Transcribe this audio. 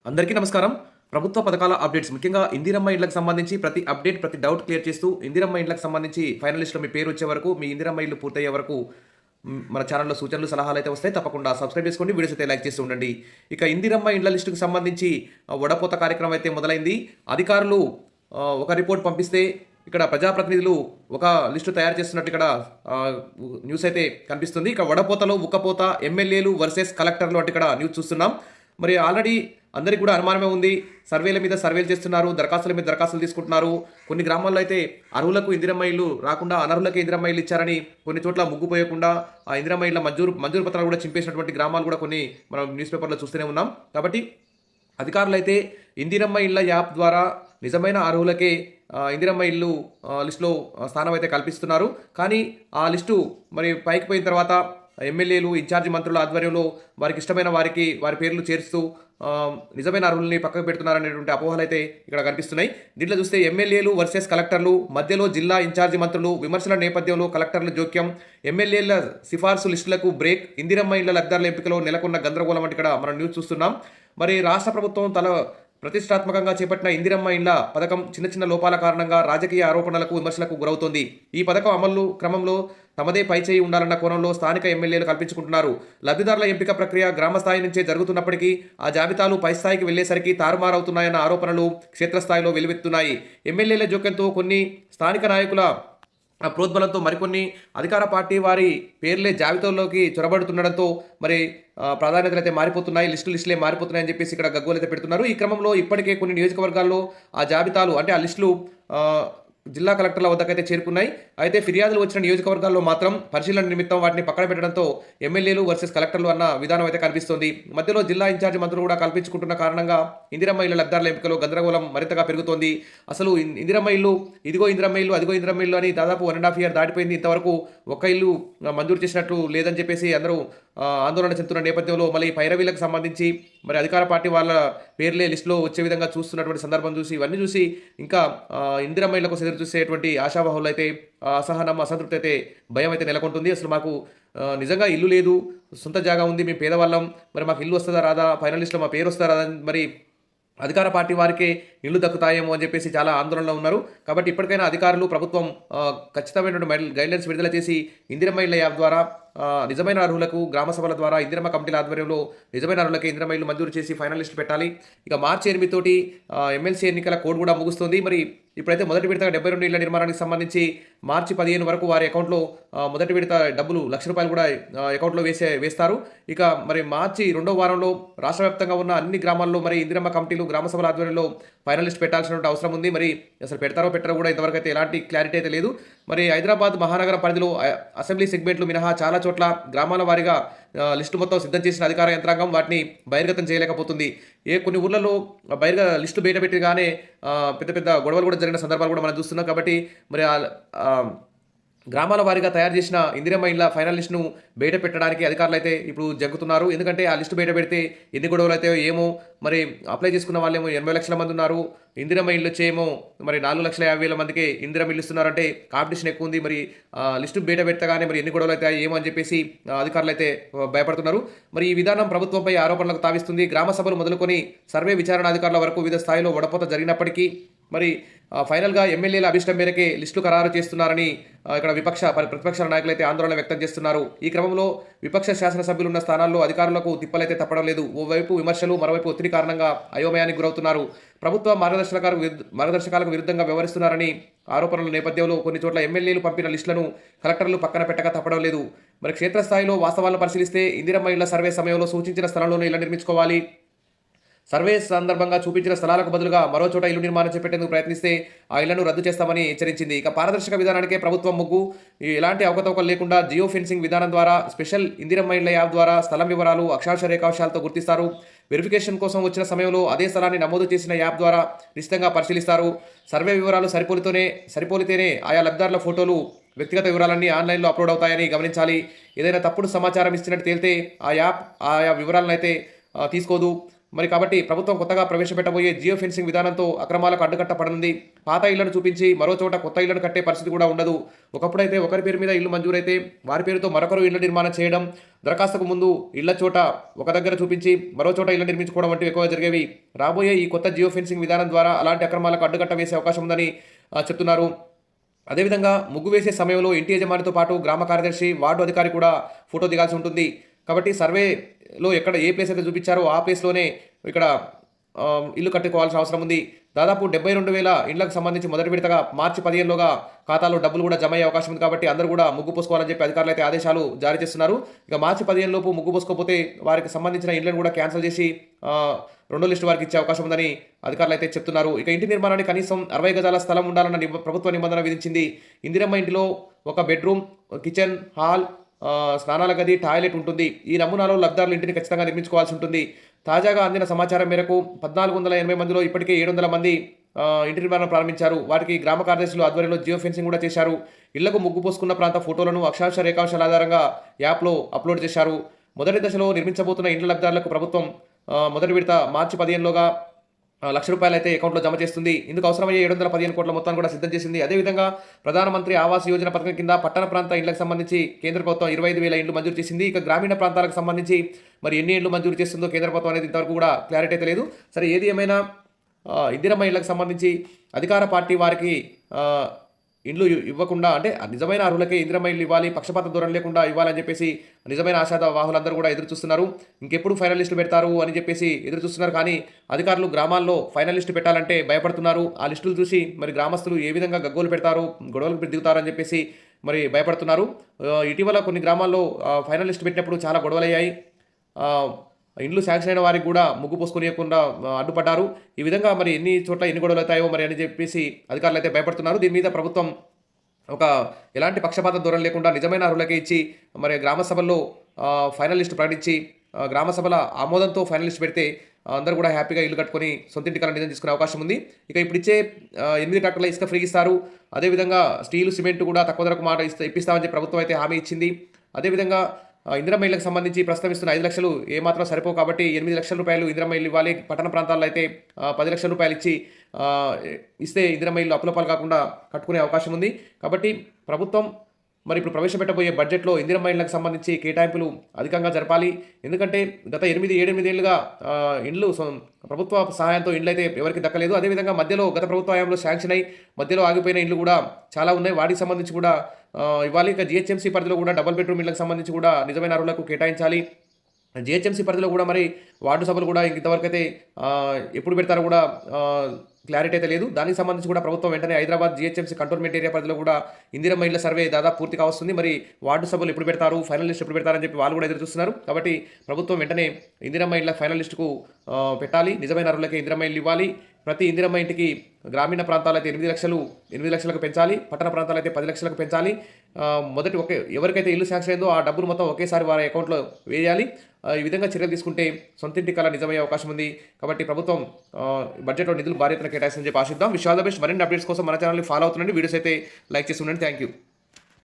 అందరికీ నమస్కారం. ప్రభుత్వ పథకాల అప్డేట్స్ ముఖ్యంగా ఇందిరమ్మ ఇళ్ళకి సంబంధించి ప్రతి అప్డేట్, ప్రతి డౌట్ క్లియర్ చేస్తూ ఇందిరమ్మ ఇళ్ళకి సంబంధించి ఫైనల్ లిస్ట్‌లో మీ పేరు వచ్చే వరకు, మీ ఇందిరమ్మ ఇల్లు పూర్తయ్యే వరకు మన ఛానెల్‌లో సూచనలు, సలహాలైతే వస్తాయి. తప్పకుండా సబ్స్క్రైబ్ చేసుకోండి. వీడియోస్ అయితే లైక్ చేస్తూ ఉండండి. ఇక ఇందిరమ్మ ఇండ్ల లిస్ట్‌కి సంబంధించి వడపోత కార్యక్రమం అయితే మొదలైంది. అధికారులు ఒక రిపోర్ట్ పంపిస్తే ఇక్కడ ప్రజాప్రతినిధులు ఒక లిస్టు తయారు చేస్తున్నట్టు ఇక్కడ న్యూస్ అయితే కనిపిస్తుంది. ఇక వడపోతలో ఉక్కపోత, ఎమ్మెల్యేలు వర్సెస్ కలెక్టర్లు అంటే ఇక్కడ న్యూస్ చూస్తున్నాం. మరి ఆల్రెడీ అందరికీ కూడా అనుమానమే ఉంది. సర్వేల మీద సర్వేలు చేస్తున్నారు, దరఖాస్తుల మీద దరఖాస్తులు తీసుకుంటున్నారు. కొన్ని గ్రామాల్లో అయితే అర్హులకు ఇందిరమ్మ ఇల్లు రాకుండా అనర్హులకే ఇందిరమ్మ ఇల్లు ఇచ్చారని, కొన్ని చోట్ల ముగ్గుపోయకుండా ఆ ఇందిరమ్మ ఇళ్ళ మంజూరు పత్రాలు కూడా చింపేసినటువంటి గ్రామాలు కూడా కొన్ని మనం న్యూస్ పేపర్లో చూస్తూనే ఉన్నాం. కాబట్టి అధికారులైతే ఇందిరమ్మ ఇళ్ళ యాప్ ద్వారా నిజమైన అర్హులకే ఇందిరమ్మ ఇల్లు లిస్టులో స్థానం అయితే కల్పిస్తున్నారు. కానీ ఆ లిస్టు మరి పైకి పోయిన తర్వాత ఎమ్మెల్యేలు, ఇన్ఛార్జి మంత్రుల ఆధ్వర్యంలో వారికి ఇష్టమైన వారి పేర్లు చేరుస్తూ నిజమైన అర్హుల్ని పక్కకు పెడుతున్నారనేటువంటి అపోహలు అయితే ఇక్కడ కనిపిస్తున్నాయి. దీంట్లో చూస్తే ఎమ్మెల్యేలు వర్సెస్ కలెక్టర్లు, మధ్యలో జిల్లా ఇన్ఛార్జి మంత్రులు, విమర్శల నేపథ్యంలో కలెక్టర్ల జోక్యం, ఎమ్మెల్యేల సిఫార్సు లిస్టులకు బ్రేక్, ఇందిరమ్మ ఇళ్ల లబ్ధారుల ఎంపికలో నెలకొన్న గందరగోళం అంటే ఇక్కడ మనం న్యూస్ చూస్తున్నాం. మరి రాష్ట్ర ప్రభుత్వం ప్రతిష్టాత్మకంగా చేపట్టిన ఇందిరమ్మ ఇండ్ల పథకం చిన్న చిన్న లోపాల కారణంగా రాజకీయ ఆరోపణలకు, విమర్శలకు గురవుతోంది. ఈ పథకం అమలు క్రమంలో తమదే పైచేయి ఉండాలన్న కోణంలో స్థానిక ఎమ్మెల్యేలు కల్పించుకుంటున్నారు. లబ్ధిదారుల ఎంపిక ప్రక్రియ గ్రామ స్థాయి నుంచే జరుగుతున్నప్పటికీ ఆ జాబితాలు పై స్థాయికి వెళ్లేసరికి తారుమారవుతున్నాయన్న ఆరోపణలు క్షేత్రస్థాయిలో వెలువెత్తున్నాయి. ఎమ్మెల్యేల జోక్యంతో కొన్ని స్థానిక నాయకుల ప్రోద్బలంతో మరికొన్ని అధికార పార్టీ వారి పేర్లే జాబితాల్లోకి చొరబడుతుండడంతో మరి ప్రాధాన్యతలు అయితే మారిపోతున్నాయి, లిస్టులే మారిపోతున్నాయని చెప్పేసి ఇక్కడ గగ్గోలు అయితే పెడుతున్నారు. ఈ క్రమంలో ఇప్పటికే కొన్ని నియోజకవర్గాల్లో ఆ జాబితాలు అంటే ఆ లిస్టులు జిల్లా కలెక్టర్ల వద్దకైతే చేరుకున్నాయి. అయితే ఫిర్యాదులు వచ్చిన నియోజకవర్గాల్లో మాత్రం పరిశీలన నిమిత్తం వాటిని పక్కన పెట్టడంతో ఎమ్మెల్యేలు వర్సెస్ కలెక్టర్లు అన్న విధానం అయితే కనిపిస్తోంది. మధ్యలో జిల్లా ఇన్ఛార్జి మంత్రులు కూడా కల్పించుకుంటున్న కారణంగా ఇందిరమ్మ ఇళ్ల లబ్ధారుల ఎంపికలో గందరగోళం మరింతగా పెరుగుతోంది. అసలు ఇందిరమ్మ ఇల్లు, ఇదిగో ఇందిరమ్మ ఇల్లు, అదిగో ఇందిరమ్మ ఇల్లు అని దాదాపు 1.5 year దాటిపోయింది. ఇంతవరకు ఒక్క ఇల్లు మంజూరు చేసినట్లు లేదని చెప్పేసి అందరూ ఆందోళన చెందుతున్న నేపథ్యంలో మళ్ళీ పైరవీలకు సంబంధించి మరి అధికార పార్టీ వాళ్ళ పేర్లే లిస్టులో వచ్చే విధంగా చూస్తున్నటువంటి సందర్భం చూసి ఇవన్నీ చూసి ఇంకా ఇందిరమ్మ ఇళ్ల కోసం ఎదురు చూసేటువంటి ఆశావాహులు అయితే అసహనం, అసంతృప్తి అయితే, భయం అయితే నెలకొంటుంది. అసలు మాకు నిజంగా ఇల్లు లేదు, సొంత జాగా ఉంది, మేము పేదవాళ్ళం, మరి మాకు ఇల్లు వస్తుందా రాదా, ఫైనల్ లిస్టులో మా పేరు వస్తుందా రాదా, మరి అధికార పార్టీ వారికే ఇల్లు దక్కుతాయేమో అని చెప్పేసి చాలా ఆందోళనలో ఉన్నారు. కాబట్టి ఇప్పటికైనా అధికారులు, ప్రభుత్వం ఖచ్చితమైనటువంటి గైడ్లైన్స్ విడుదల చేసి ఇందిరమ్మ ఇళ్ల యాప్ ద్వారా నిజమైన అర్హులకు గ్రామ సభల ద్వారా ఇందిరమ్మ కమిటీల ఆధ్వర్యంలో నిజమైన అర్హులకి ఇందిరమ్మ ఇల్లు మంజూరు చేసి ఫైనల్ లిస్ట్ పెట్టాలి. ఇక మార్చి 8 తోటి ఎమ్మెల్సీ ఎన్నికల కోడ్ కూడా ముగుస్తుంది. మరి ఇప్పుడైతే మొదటి విడతగా 72 ఇళ్ల నిర్మాణానికి సంబంధించి మార్చి 15 వరకు వారి అకౌంట్లో మొదటి విడత డబ్బులు ₹1,00,000 కూడా అకౌంట్లో వేస్తారు. ఇక మరి మార్చి 2వ వారంలో రాష్ట్ర వ్యాప్తంగా ఉన్న అన్ని గ్రామాల్లో మరి ఇందిరమ్మ కమిటీలు, గ్రామ సభల ఆధ్వర్యంలో ఫైనల్ లిస్ట్ పెట్టాల్సిన అవసరం ఉంది. మరి అసలు పెట్టారో కూడా ఇంతవరకు అయితే ఎలాంటి క్లారిటీ అయితే లేదు. మరి హైదరాబాద్ మహానగర పరిధిలో అసెంబ్లీ సెగ్మెంట్లు మినహా చాలా చోట్ల గ్రామాల వారీగా లిస్టు మొత్తం సిద్ధం చేసిన అధికార యంత్రాంగం వాటిని బహిర్గతం చేయలేకపోతుంది. కొన్ని ఊర్లలో లిస్టు బయటపెట్టగానే పెద్ద పెద్ద గొడవలు కూడా జరిగిన సందర్భాలు కూడా మనం చూస్తున్నాం. కాబట్టి మరి గ్రామాల వారీగా తయారు చేసిన ఇందిరమ్మ ఇళ్ల ఫైనల్ లిస్టును బయట పెట్టడానికి అధికారులు అయితే ఇప్పుడు జగ్గుతున్నారు. ఎందుకంటే ఆ లిస్టు బయట పెడితే ఎన్ని గొడవలు అయితే ఏమో, మరి అప్లై చేసుకున్న వాళ్ళేమో 80 లక్షల మంది ఉన్నారు, ఇందిరమ్మ ఇల్లు వచ్చేమో మరి 4,50,000 మందికి ఇందిరమ్మ ఇల్లు ఇస్తున్నారంటే కాంపిటీషన్ ఎక్కువ ఉంది. మరి లిస్టు బయట పెట్టగానే మరి ఎన్ని గొడవలు అయితే ఏమో అని చెప్పేసి అధికారులు అయితే భయపడుతున్నారు. మరి ఈ విధానం ప్రభుత్వంపై ఆరోపణలకు తావిస్తుంది. గ్రామ సభలు మొదలుకొని సర్వే విచారణ అధికారుల వరకు వివిధ స్థాయిలో వడపోత జరిగినప్పటికీ మరి ఫైనల్గా ఎమ్మెల్యేల అభిష్టం మేరకే లిస్టు ఖరారు చేస్తున్నారని ఇక్కడ ప్రతిపక్షాల నాయకులు అయితే ఆందోళన వ్యక్తం చేస్తున్నారు. ఈ క్రమంలో విపక్ష శాసనసభ్యులు ఉన్న స్థానాల్లో అధికారులకు తిప్పలైతే తప్పడం లేదు. ఓవైపు విమర్శలు, మరోవైపు ఒత్తిడి కారణంగా అయోమయానికి గురవుతున్నారు. ప్రభుత్వ మార్గదర్శకాలకు విరుద్ధంగా వ్యవహరిస్తున్నారని ఆరోపణల నేపథ్యంలో కొన్ని చోట్ల ఎమ్మెల్యేలు పంపిన లిస్టులను కలెక్టర్లు పక్కన పెట్టక తప్పడం లేదు. మరి క్షేత్రస్థాయిలో వాస్తవాలను పరిశీలిస్తే ఇందిరమ్మ ఇళ్ల సర్వే సమయంలో సూచించిన స్థలంలోనే ఇళ్ల నిర్మించుకోవాలి. సర్వే సందర్భంగా చూపించిన స్థలాలకు బదులుగా మరో చోట ఇల్లు నిర్మాణం చేపట్టేందుకు ప్రయత్నిస్తే ఆ ఇళ్లను రద్దు చేస్తామని హెచ్చరించింది. ఇక పారదర్శక విధానానికే ప్రభుత్వం ముగ్గు. ఎలాంటి అవకతవకలు లేకుండా జియో ఫెన్సింగ్ విధానం ద్వారా స్పెషల్ ఇందిరమ్మ ఇళ్ల యాప్ ద్వారా స్థలం వివరాలు అక్షాంశ రేఖాంశాలతో గుర్తిస్తారు. వెరిఫికేషన్ కోసం వచ్చిన సమయంలో అదే స్థలాన్ని నమోదు చేసిన యాప్ ద్వారా నిశ్చితంగా పరిశీలిస్తారు. సర్వే వివరాలు సరిపోలితేనే ఆయా లబ్ధిదారుల ఫోటోలు, వ్యక్తిగత వివరాలన్నీ ఆన్లైన్లో అప్లోడ్ అవుతాయని గమనించాలి. ఏదైనా తప్పుడు సమాచారం ఇచ్చినట్టు తేలితే ఆ యాప్ ఆయా వివరాలను అయితే తీసుకోదు. మరి కాబట్టి ప్రభుత్వం కొత్తగా ప్రవేశపెట్టబోయే జియో ఫెన్సింగ్ విధానంతో అక్రమాలకు అడ్డుకట్ట పడనుంది. పాత ఇళ్లను చూపించి మరో చోట కొత్త ఇళ్లను కట్టే పరిస్థితి కూడా ఉండదు. ఒకప్పుడైతే ఒకరి పేరు మీద ఇల్లు మంజూరైతే వారి పేరుతో మరొకరు ఇళ్ల నిర్మాణం చేయడం, దరఖాస్తుకు ముందు ఇళ్ల చోట ఒక దగ్గర చూపించి మరో చోట ఇళ్లు నిర్మించుకోవడం వంటివి ఎక్కువగా జరిగేవి. రాబోయే ఈ కొత్త జియో ఫెన్సింగ్ విధానం ద్వారా అలాంటి అక్రమాలకు అడ్డుకట్ట వేసే అవకాశం ఉందని చెప్తున్నారు. అదేవిధంగా ముగ్గు వేసే సమయంలో ఇంటి యజమానితో పాటు గ్రామ కార్యదర్శి, వార్డు అధికారి కూడా ఫోటో దిగాల్సి ఉంటుంది. కాబట్టి సర్వేలో ఎక్కడ ఏ ప్లేస్ అయితే చూపించారో ఆ ప్లేస్లోనే ఇక్కడ ఇల్లు కట్టుకోవాల్సిన అవసరం ఉంది. దాదాపు 72,000 ఇండ్లకు సంబంధించి మొదటి విడతగా మార్చి 15లోగా ఖాతాలో డబ్బులు కూడా జమ అయ్యే అవకాశం ఉంది. కాబట్టి అందరూ కూడా ముగ్గు పోసుకోవాలని చెప్పి అధికారులు అయితే ఆదేశాలు జారీ చేస్తున్నారు. ఇక మార్చి 15 లోపు ముగ్గు పోసుకోకపోతే వారికి సంబంధించిన ఇళ్లను కూడా క్యాన్సిల్ చేసి రెండో లిస్టు వారికి ఇచ్చే అవకాశం ఉందని అధికారులు అయితే చెప్తున్నారు. ఇక ఇంటి నిర్మాణానికి కనీసం 60 గజాల స్థలం ఉండాలన్న ప్రభుత్వ నిబంధన విధించింది. ఇందిరమ్మ ఇంటిలో ఒక బెడ్రూమ్, కిచెన్, హాల్, స్నానాల గది, టాయిలెట్ ఉంటుంది. ఈ నమూనాలో లబ్ధిదారులు ఇంటిని ఖచ్చితంగా నిర్మించుకోవాల్సి ఉంటుంది. తాజాగా అందిన సమాచారం మేరకు 1480 మందిలో ఇప్పటికే 700 మంది ఇంటి నిర్మాణం ప్రారంభించారు. వాటికి గ్రామ కార్యదర్శులు ఆధ్వర్యంలో జియో ఫెన్సింగ్ కూడా చేశారు. ఇళ్లకు ముగ్గు పోసుకున్న ప్రాంత ఫోటోలను అక్షాంశ రేఖాంశాల ఆధారంగా యాప్లో అప్లోడ్ చేశారు. మొదటి దశలో నిర్మించబోతున్న ఇండ్ల లబ్ధిదారులకు ప్రభుత్వం మొదటి విడత మార్చి 15లోగా ₹1,00,000 అయితే అకౌంట్లో జమ చేస్తుంది. ఇందుకు అవసరమయ్యే 715 కోట్ల మొత్తాన్ని కూడా సిద్ధం చేసింది. అదేవిధంగా ప్రధానమంత్రి ఆవాస్ యోజన పథకం కింద పట్టణ ప్రాంత ఇండ్లకు సంబంధించి కేంద్ర ప్రభుత్వం 25,000 ఇండ్లు మంజూరు చేసింది. ఇక గ్రామీణ ప్రాంతాలకు సంబంధించి మరి ఎన్ని ఇండ్లు మంజూరు చేస్తుందో కేంద్ర ప్రభుత్వం అనేది ఇంతవరకు కూడా క్లారిటీ అయితే లేదు. సరే, ఏది ఏమైనా ఇందిరమ్మ ఇళ్లకు సంబంధించి అధికార పార్టీ వారికి ఇండ్లు ఇవ్వకుండా, అంటే నిజమైన అర్హులకే ఇందిరమ్మ ఇల్లు ఇవ్వాలి, పక్షపాత ధోరణి లేకుండా ఇవ్వాలని చెప్పేసి నిజమైన ఆశావాహులందరూ కూడా ఎదురు చూస్తున్నారు. ఇంకెప్పుడు ఫైనల్ లిస్టు పెడతారు అని చెప్పేసి ఎదురు చూస్తున్నారు. కానీ అధికారులు గ్రామాల్లో ఫైనల్ లిస్టు పెట్టాలంటే భయపడుతున్నారు. ఆ లిస్టులు చూసి మరి గ్రామస్తులు ఏ విధంగా గగ్గోలు పెడతారు, గొడవలకు దిగుతారు అని చెప్పేసి మరి భయపడుతున్నారు. ఇటీవల కొన్ని గ్రామాల్లో ఫైనల్ లిస్టు పెట్టినప్పుడు చాలా గొడవలయ్యాయి. ఇండ్లు శాంక్షన్ అయిన వారికి కూడా ముగ్గు పోసుకొనియకుండా అడ్డుపడ్డారు. ఈ విధంగా మరి ఎన్ని చోట్ల ఎన్ని గొడవలు అవుతాయో మరి అని చెప్పేసి అధికారులు అయితే భయపడుతున్నారు. దీని మీద ప్రభుత్వం ఎలాంటి పక్షపాత ధోరణి లేకుండా నిజమైన అర్హులకే ఇచ్చి మరి గ్రామ సభల్లో ఫైనల్ లిస్టు ప్రకటించి గ్రామ సభల ఆమోదంతో ఫైనల్ లిస్ట్ పెడితే అందరూ కూడా హ్యాపీగా ఇల్లు కట్టుకొని సొంత ఇంటి కల నిజం తీసుకునే అవకాశం ఉంది. ఇక ఇప్పుడు ఇచ్చే 8 ట్రాక్టర్ల ఇసుక ఫ్రీ ఇస్తారు. అదేవిధంగా స్టీలు, సిమెంట్ కూడా తక్కువ ధరకు ఇప్పిస్తామని చెప్పి ప్రభుత్వం అయితే హామీ ఇచ్చింది. అదేవిధంగా ఇందిరమ్మ ఇళ్లకు సంబంధించి ప్రస్తుతం ఇస్తున్న 5 లక్షలు ఏమాత్రం సరిపోవు. కాబట్టి 8 లక్షల రూపాయలు ఇందిరమ్మ ఇల్లు ఇవ్వాలి. పట్టణ ప్రాంతాల్లో అయితే 10 లక్షల రూపాయలు ఇస్తే ఇందిరమ్మ ఇల్లు అప్పులపాలు కాకుండా కట్టుకునే అవకాశం ఉంది. కాబట్టి ప్రభుత్వం మరి ఇప్పుడు ప్రవేశపెట్టబోయే బడ్జెట్లో ఇందిరమ్మ ఇళ్లకు సంబంధించి కేటాయింపులు అధికంగా జరపాలి. ఎందుకంటే గత 7 ఏళ్లుగా ఇండ్లు ప్రభుత్వ సహాయంతో ఇండ్లు అయితే ఎవరికి దక్కలేదు. అదేవిధంగా మధ్యలో గత ప్రభుత్వ హయాంలో శాంక్షన్ అయి మధ్యలో ఆగిపోయిన ఇండ్లు కూడా చాలా ఉన్నాయి. వాటికి సంబంధించి కూడా ఇవ్వాలి. ఇక జిహెచ్ఎంసీ పరిధిలో కూడా డబుల్ బెడ్రూమ్ ఇళ్లకు సంబంధించి కూడా నిజమైన అర్హులకు కేటాయించాలి. జిహెచ్ఎంసీ పరిధిలో కూడా మరి వార్డు సభలు కూడా ఇంతవరకు అయితే ఎప్పుడు పెడతారో కూడా క్లారిటీ అయితే లేదు. దానికి సంబంధించి కూడా ప్రభుత్వం వెంటనే హైదరాబాద్ జిహెచ్ఎంసీ కంటోన్మెంట్ ఏరియా పరిధిలో కూడా ఇందిరమ్మ ఇళ్ల సర్వే దాదాపు పూర్తిగా వస్తుంది. మరి వార్డు సభలు ఎప్పుడు పెడతారు, ఫైనల్ లిస్ట్ ఎప్పుడు పెడతారని చెప్పి వాళ్ళు కూడా ఎదురు చూస్తున్నారు. కాబట్టి ప్రభుత్వం వెంటనే ఇందిరమ్మ ఇళ్ల ఫైనల్ లిస్టుకు పెట్టాలి. నిజమైన అర్హులకే ఇందిరమ్మ ఇల్లు ఇవ్వాలి. ప్రతి ఇందిరమ్మ ఇంటికి గ్రామీణ ప్రాంతాలు అయితే 8 లక్షలకు పెంచాలి. పట్టణ ప్రాంతాలు అయితే 10 లక్షలకు పెంచాలి. మొదటి ఎవరికైతే ఇల్లు శాంక్షన్ అయిందో ఆ డబ్బులు మొత్తం ఒకేసారి వారి అకౌంట్లో వేయాలి. ఈ విధంగా చర్యలు తీసుకుంటే సొంతింటి కళ నిజమయ్యే అవకాశం ఉంది. కాబట్టి ప్రభుత్వం బడ్జెట్లో నిధులు భారీ ఎత్తున కేటాయిస్తుందని చెప్పి ఆశిద్దాం. Wish all the best. మరిన్ని అప్డేట్స్ కోసం మన ఛానల్ని ఫాలో అవుతుండండి. వీడియోస్ అయితే లైక్ చేసి ఉండండి. Thank you.